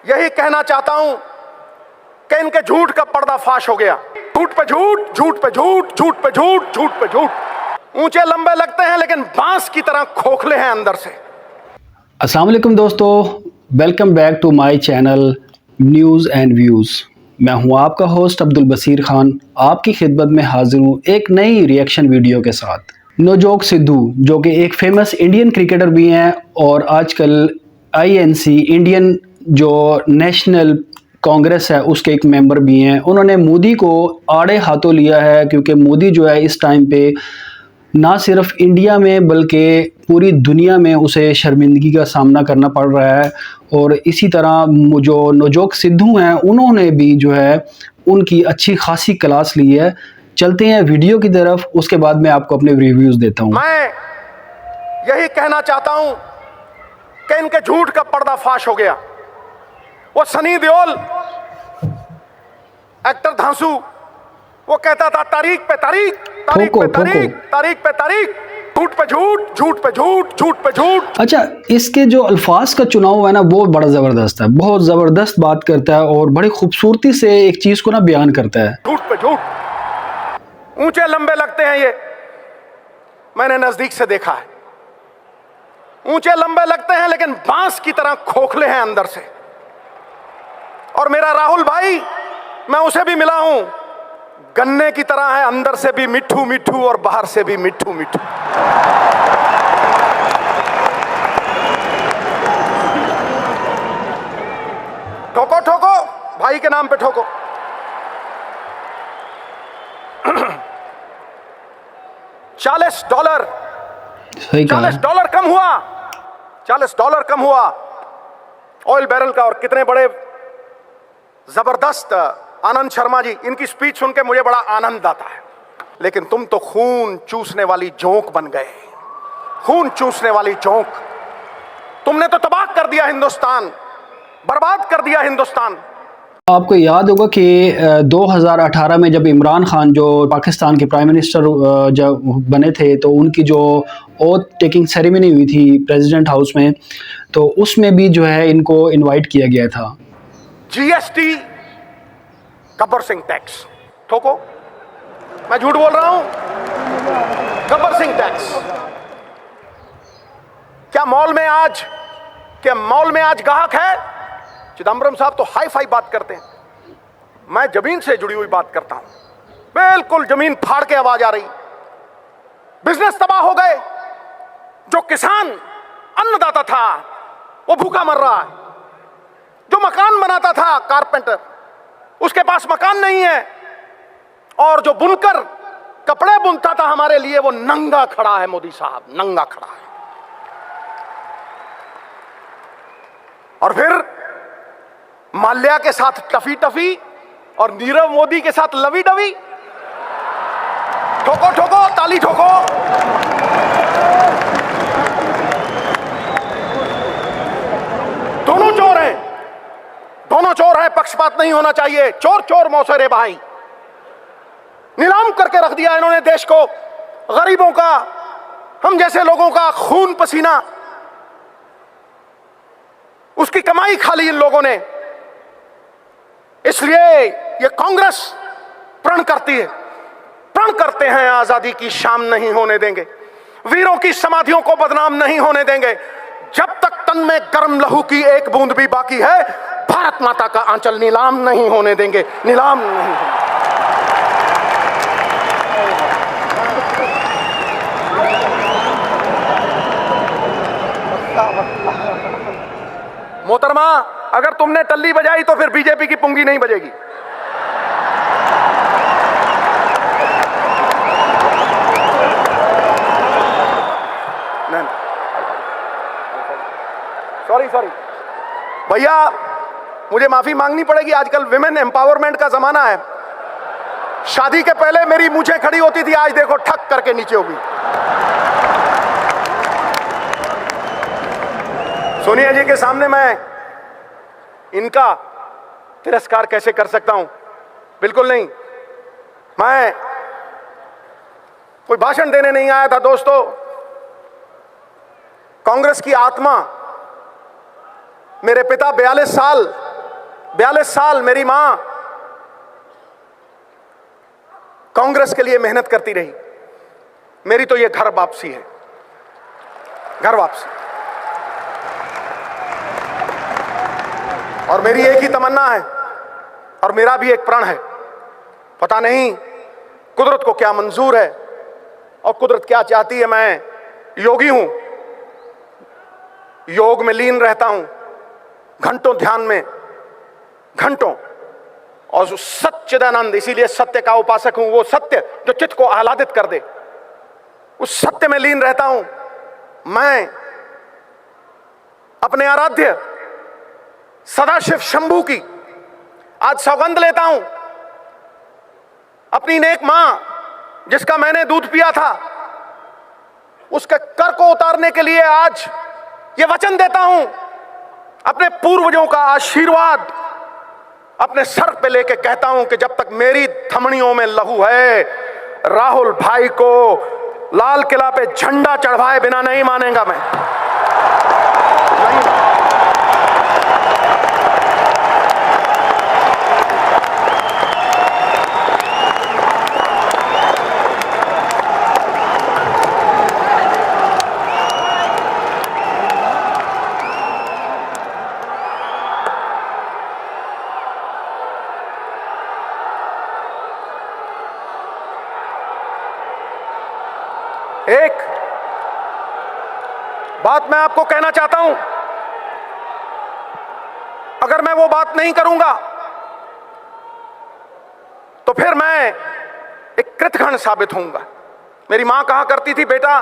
यही कहना चाहता हूं कि इनके झूठ का पर्दाफाश हो गया। झूठ पे झूठ, झूठ पे झूठ, झूठ पे झूठ, झूठ पे झूठ। ऊंचे लंबे लगते हैं लेकिन बांस की तरह खोखले हैं अंदर से। अस्सलाम वालेकुम दोस्तों, welcome back to my channel news and views. मैं हूं आपका होस्ट अब्दुल बसीर खान, आपकी खिदमत में हाजिर हूं एक नई रिएक्शन वीडियो के साथ। नवजोत सिद्धू जो कि एक फेमस इंडियन क्रिकेटर भी हैं और आजकल आईएनसी इंडियन जो नेशनल कांग्रेस है उसके एक मेंबर भी हैं। उन्होंने मोदी को आड़े हाथों लिया है क्योंकि मोदी जो है इस टाइम पे ना सिर्फ इंडिया में बल्कि पूरी दुनिया में उसे शर्मिंदगी का सामना करना पड़ रहा है। और इसी तरह जो नवजोत सिद्धू हैं उन्होंने भी जो है उनकी अच्छी खासी क्लास ली है। चलते हैं वीडियो की तरफ, उसके बाद मैं आपको अपने रिव्यूज़ देता हूं। मैं यही कहना चाहता हूं कि इनके झूठ का पर्दाफाश हो गया। वो सनी देओल एक्टर धांसू, वो कहता था तारीख पे तारीख, तारीख पे तारीख, तारीख पे तारीख, झूठ पे झूठ, झूठ पे झूठ, झूठ पे झूठ। अच्छा, इसके जो अल्फाज का चुनाव है ना वो बड़ा ज़बरदस्त है, बहुत ज़बरदस्त बात करता है और बड़ी खूबसूरती से एक चीज़ को ना बयान करता है। झूठ पे झूठ, ऊंचे लंबे लगते हैं ये, मैंने नजदीक से देखा है। ऊंचे लंबे लगते हैं लेकिन बांस की तरह खोखले हैं अंदर से। और मेरा राहुल भाई, मैं उसे भी मिला हूं, गन्ने की तरह है, अंदर से भी मिट्ठू मिट्ठू और बाहर से भी मिट्ठू मिट्ठू। ठोको ठोको, भाई के नाम पे ठोको। $40 सही कहा। $40 कम हुआ, $40 कम हुआ ऑयल बैरल का। और कितने बड़े जबरदस्त आनंद शर्मा जी, इनकी स्पीच सुन के मुझे बड़ा आनंद आता है। लेकिन तुम तो खून चूसने वाली जोंक बन गए, खून चूसने वाली जोंक। तुमने तो तबाह कर दिया हिंदुस्तान, बर्बाद कर दिया हिंदुस्तान। आपको याद होगा कि 2018 में जब इमरान खान जो पाकिस्तान के प्राइम मिनिस्टर जब बने थे तो उनकी जो ओथ टेकिंग सेरेमनी हुई थी प्रेसिडेंट हाउस में, तो उसमें भी जो है इनको इनवाइट किया गया था। जीएसटी, गब्बर सिंह टैक्स, ठोको, मैं झूठ बोल रहा हूं? गब्बर सिंह टैक्स। क्या मॉल में आज ग्राहक है? चिदम्बरम साहब तो हाई फाई बात करते हैं, मैं जमीन से जुड़ी हुई बात करता हूं, बिल्कुल जमीन फाड़ के आवाज आ रही। बिजनेस तबाह हो गए। जो किसान अन्नदाता था वो भूखा मर रहा है। जो मकान बनाता था कारपेंटर, उसके पास मकान नहीं है। और जो बुनकर कपड़े बुनता था हमारे लिए, वो नंगा खड़ा है। मोदी साहब नंगा खड़ा है। और फिर माल्या के साथ टफी टफी और नीरव मोदी के साथ लवी डवी। ठोको ठोको, ताली ठोको। दोनों चोर हैं, दोनों चोर हैं, पक्षपात नहीं होना चाहिए। चोर चोर मौसेरे भाई। नीलाम करके रख दिया इन्होंने देश को, गरीबों का, हम जैसे लोगों का खून पसीना, उसकी कमाई खा ली इन लोगों ने। इसलिए ये कांग्रेस प्रण करती है, प्रण करते हैं आजादी की शाम नहीं होने देंगे, वीरों की समाधियों को बदनाम नहीं होने देंगे। जब तक तन में गर्म लहू की एक बूंद भी बाकी है, भारत माता का आंचल नीलाम नहीं होने देंगे, नीलाम नहीं होने। मोहतरमा, अगर तुमने टल्ली बजाई तो फिर बीजेपी की पुंगी नहीं बजेगी। सॉरी भैया, मुझे माफी मांगनी पड़ेगी। आजकल विमेन एम्पावरमेंट का जमाना है। शादी के पहले मेरी मूंछें खड़ी होती थी, आज देखो ठक करके नीचे होगी। सोनिया जी के सामने मैं इनका तिरस्कार कैसे कर सकता हूं? बिल्कुल नहीं। मैं कोई भाषण देने नहीं आया था दोस्तों। कांग्रेस की आत्मा, मेरे पिता 42 साल 42 साल मेरी मां कांग्रेस के लिए मेहनत करती रही। मेरी तो ये घर वापसी है, घर वापसी। और मेरी एक ही तमन्ना है और मेरा भी एक प्रण है। पता नहीं कुदरत को क्या मंजूर है और कुदरत क्या चाहती है। मैं योगी हूं, योग में लीन रहता हूं, घंटों ध्यान में, घंटों, और जो सच्चिदानंद, इसीलिए सत्य का उपासक हूं। वो सत्य जो चित्त को आह्लादित कर दे, उस सत्य में लीन रहता हूं। मैं अपने आराध्य सदाशिव शंभू की आज सौगंध लेता हूं। अपनी नेक मां जिसका मैंने दूध पिया था, उसके कर को उतारने के लिए आज ये वचन देता हूं। अपने पूर्वजों का आशीर्वाद अपने सर पे लेके कहता हूं कि जब तक मेरी धमनियों में लहू है, राहुल भाई को लाल किला पे झंडा चढ़वाए बिना नहीं मानेगा मैं। नहीं। एक बात मैं आपको कहना चाहता हूं, अगर मैं वो बात नहीं करूंगा तो फिर मैं एक कृतघ्न साबित होऊंगा। मेरी मां कहा करती थी, बेटा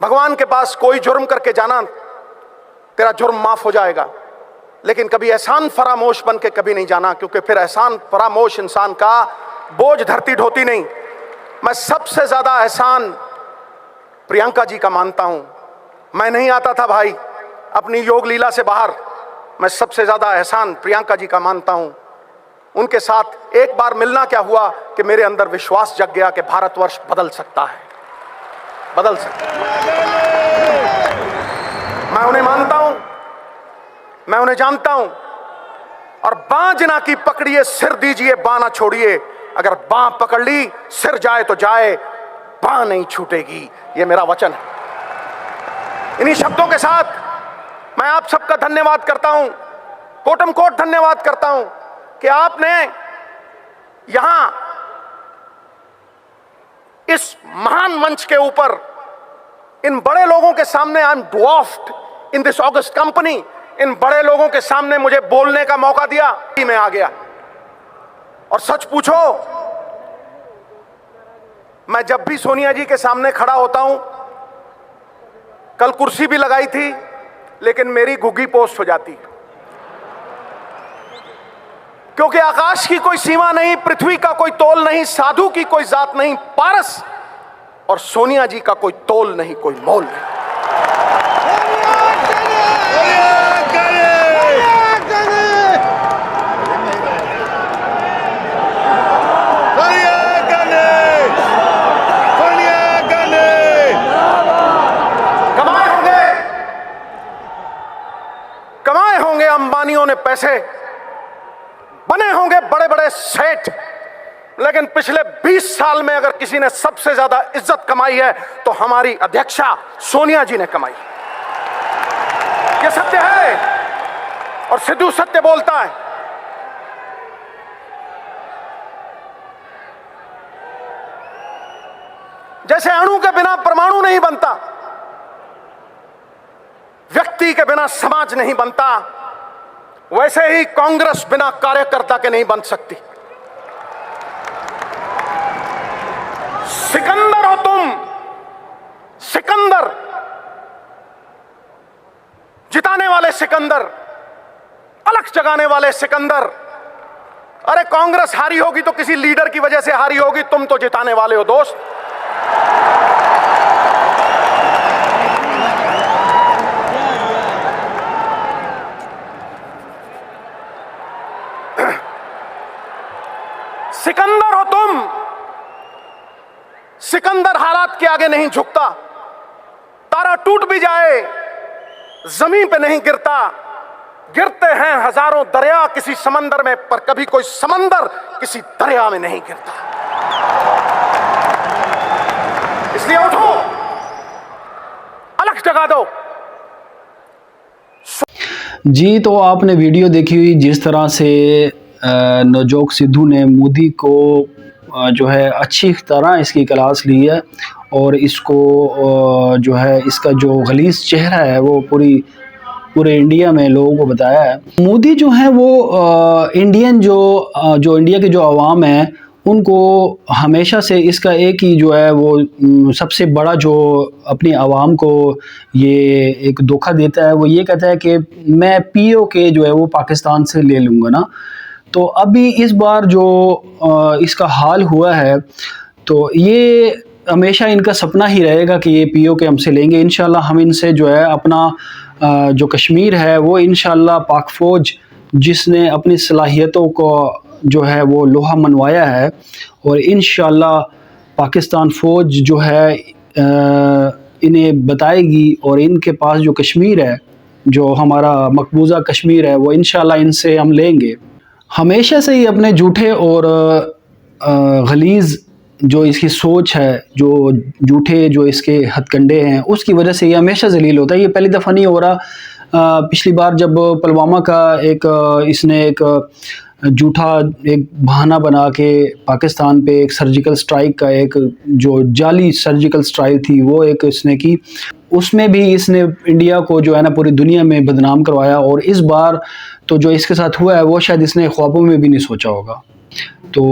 भगवान के पास कोई जुर्म करके जाना, तेरा जुर्म माफ हो जाएगा, लेकिन कभी एहसान फरामोश बन के कभी नहीं जाना, क्योंकि फिर एहसान फरामोश इंसान का बोझ धरती ढोती नहीं। मैं सबसे ज्यादा एहसान प्रियंका जी का मानता हूं। मैं नहीं आता था भाई अपनी योग लीला से बाहर। मैं सबसे ज्यादा एहसान प्रियंका जी का मानता हूं। उनके साथ एक बार मिलना क्या हुआ कि मेरे अंदर विश्वास जग गया कि भारतवर्ष बदल सकता है, बदल सकता है। मैं उन्हें मानता हूं, मैं उन्हें जानता हूं। और बां जना की पकड़िए, सिर दीजिए, बां ना छोड़िए। अगर बां पकड़ ली, सिर जाए तो जाए, बां नहीं छूटेगी। यह मेरा वचन है। इन्हीं शब्दों के साथ मैं आप सबका धन्यवाद करता हूं, कोटम कोट धन्यवाद करता हूं कि आपने यहां इस महान मंच के ऊपर इन बड़े लोगों के सामने, I am dwarfed in this august company, इन बड़े लोगों के सामने मुझे बोलने का मौका दिया। मैं आ गया। और सच पूछो, मैं जब भी सोनिया जी के सामने खड़ा होता हूं, कल कुर्सी भी लगाई थी लेकिन मेरी घुग्गी पोस्ट हो जाती, क्योंकि आकाश की कोई सीमा नहीं, पृथ्वी का कोई तोल नहीं, साधु की कोई जात नहीं, पारस और सोनिया जी का कोई तोल नहीं, कोई मोल नहीं। कमाए होंगे अंबानियों ने पैसे, बने होंगे बड़े बड़े सेठ, लेकिन पिछले 20 साल में अगर किसी ने सबसे ज्यादा इज्जत कमाई है तो हमारी अध्यक्षा सोनिया जी ने कमाई। यह सत्य है और सिद्धू सत्य बोलता है। जैसे अणु के बिना परमाणु नहीं बनता, व्यक्ति के बिना समाज नहीं बनता, वैसे ही कांग्रेस बिना कार्यकर्ता के नहीं बन सकती। सिकंदर हो तुम, सिकंदर, जिताने वाले सिकंदर, अलग जगाने वाले सिकंदर। अरे कांग्रेस हारी होगी तो किसी लीडर की वजह से हारी होगी, तुम तो जिताने वाले हो दोस्त। सिकंदर हो तुम, सिकंदर हालात के आगे नहीं झुकता, तारा टूट भी जाए जमीन पे नहीं गिरता, गिरते हैं हजारों दरिया किसी समंदर में, पर कभी कोई समंदर किसी दरिया में नहीं गिरता। इसलिए उठो, अलग जगा दो। जी, तो आपने वीडियो देखी हुई जिस तरह से नवजोत सिद्धू ने मोदी को जो है अच्छी तरह इसकी क्लास ली है और इसको जो है इसका जो गलीज़ चेहरा है वो पूरे इंडिया में लोगों को बताया है। मोदी जो है वो इंडियन जो इंडिया के जो अवाम है उनको हमेशा से इसका एक ही जो है वो सबसे बड़ा जो अपनी आवाम को ये एक धोखा देता है, वो ये कहता है कि मैं पीओके जो है वो पाकिस्तान से ले लूँगा ना। तो अभी इस बार जो इसका हाल हुआ है, तो ये हमेशा इनका सपना ही रहेगा कि ये पीओके हमसे लेंगे। इंशाल्लाह हम इनसे जो है अपना जो कश्मीर है वो इंशाल्लाह पाक फ़ौज जिसने अपनी सलाहियतों को जो है वो लोहा मनवाया है, और इंशाल्लाह पाकिस्तान फ़ौज जो है इन्हें बताएगी और इनके पास जो कश्मीर है, जो हमारा मकबूजा कश्मीर है, वो इंशाल्लाह इनसे हम लेंगे। हमेशा से ही अपने झूठे और गलीज़ जो इसकी सोच है, जो झूठे जो इसके हथकंडे हैं, उसकी वजह से ये हमेशा ज़लील होता है। ये पहली दफ़ा नहीं हो रहा। पिछली बार जब पुलवामा का इसने एक झूठा एक बहाना बना के पाकिस्तान पे एक सर्जिकल स्ट्राइक का एक जो जाली सर्जिकल स्ट्राइक थी वो एक इसने की, उसमें भी इसने इंडिया को जो है ना पूरी दुनिया में बदनाम करवाया। और इस बार तो जो इसके साथ हुआ है वो शायद इसने ख्वाबों में भी नहीं सोचा होगा। तो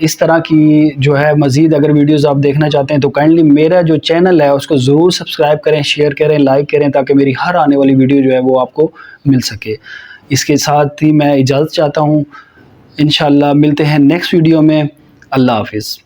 इस तरह की जो है मज़ीद अगर वीडियोज़ आप देखना चाहते हैं तो काइंडली मेरा जो चैनल है उसको ज़रूर सब्सक्राइब करें, शेयर करें, लाइक करें, ताकि मेरी हर आने वाली वीडियो जो है वो आपको मिल सके। इसके साथ ही मैं इजाज़त चाहता हूँ। इंशाल्लाह मिलते हैं नेक्स्ट वीडियो में। अल्लाह हाफ़िज़।